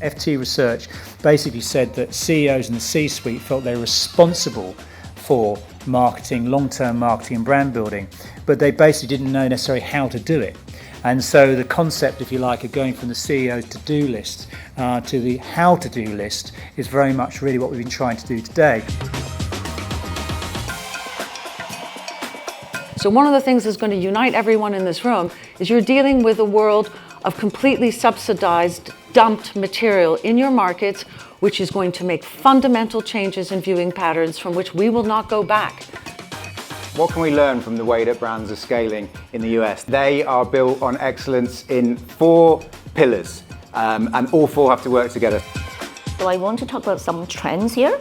FT research basically said that CEOs in the C-suite felt they were responsible for marketing, long-term marketing and brand building, but they basically didn't know necessarily how to do it. And so the concept, if you like, of going from the CEO's to-do list to the how-to-do list is very much really what we've been trying to do today. So one of the things that's going to unite everyone in this room is you're dealing with a world of completely subsidized, dumped material in your markets, which is going to make fundamental changes in viewing patterns from which we will not go back. What can we learn from the way that brands are scaling in the US? They are built on excellence in 4 pillars, and all 4 have to work together. So I want to talk about some trends here.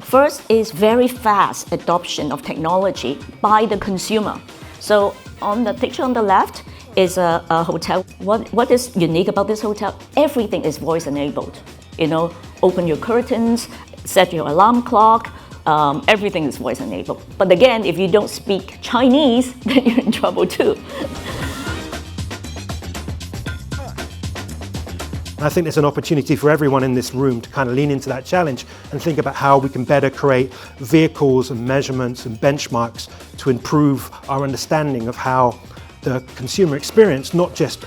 First is very fast adoption of technology by the consumer. So on the picture on the left is a hotel. What is unique about this hotel? Everything is voice enabled. You know, open your curtains, set your alarm clock, everything is voice enabled. But again, if you don't speak Chinese, then you're in trouble too. I think there's an opportunity for everyone in this room to kind of lean into that challenge and think about how we can better create vehicles and measurements and benchmarks to improve our understanding of how the consumer experience not just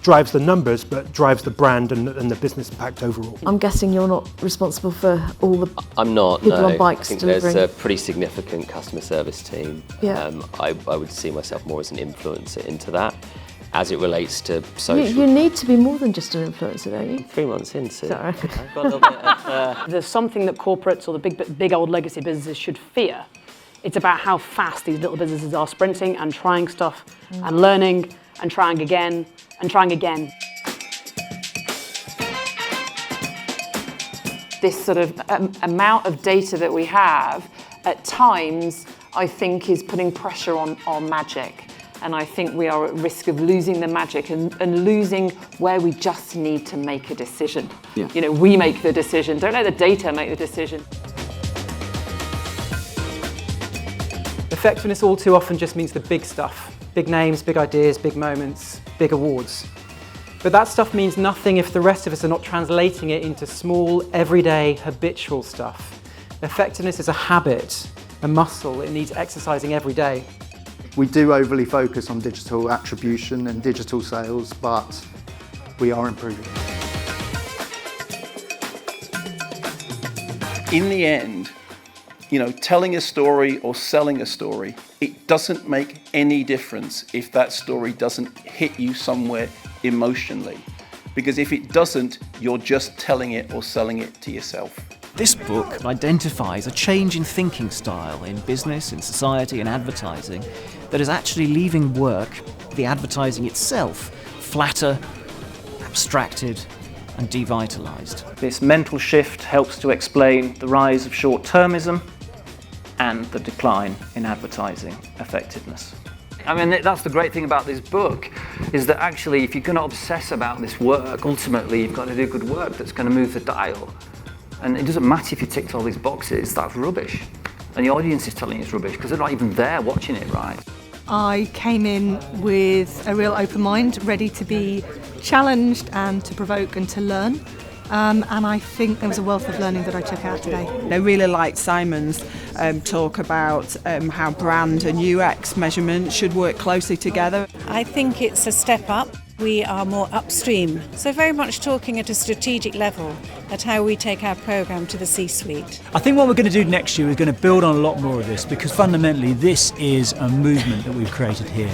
drives the numbers, but drives the brand and the business impact overall. I'm guessing you're not responsible for all the I'm not, people no. on bikes I think delivering. There's a pretty significant customer service team. Yeah. I would see myself more as an influencer into that. As it relates to social. You need to be more than just an influencer, don't you? 3 months into. Sorry. I've got a little bit of, There's something that corporates or the big old legacy businesses should fear. It's about how fast these little businesses are sprinting and trying stuff and learning and trying again and trying again. This sort of amount of data that we have at times, I think, is putting pressure on magic. And I think we are at risk of losing the magic and losing where we just need to make a decision. Yeah. You know, we make the decision. Don't let the data make the decision. Effectiveness all too often just means the big stuff. Big names, big ideas, big moments, big awards. But that stuff means nothing if the rest of us are not translating it into small, everyday, habitual stuff. Effectiveness is a habit, a muscle. It needs exercising every day. We do overly focus on digital attribution and digital sales, but we are improving. In the end, you know, telling a story or selling a story, it doesn't make any difference if that story doesn't hit you somewhere emotionally. Because if it doesn't, you're just telling it or selling it to yourself. This book identifies a change in thinking style in business, in society, and advertising that is actually leaving work, the advertising itself, flatter, abstracted, and devitalized. This mental shift helps to explain the rise of short-termism and the decline in advertising effectiveness. I mean, that's the great thing about this book, is that actually if you're going to obsess about this work, ultimately you've got to do good work that's going to move the dial. And it doesn't matter if you ticked all these boxes, that's rubbish. And the audience is telling you it's rubbish because they're not even there watching it, right? I came in with a real open mind, ready to be challenged and to provoke and to learn. And I think there was a wealth of learning that I took out today. I really liked Simon's talk about how brand and UX measurement should work closely together. I think it's a step up. We are more upstream. So very much talking at a strategic level at how we take our programme to the C-suite. I think what we're going to do next year is going to build on a lot more of this, because fundamentally this is a movement that we've created here.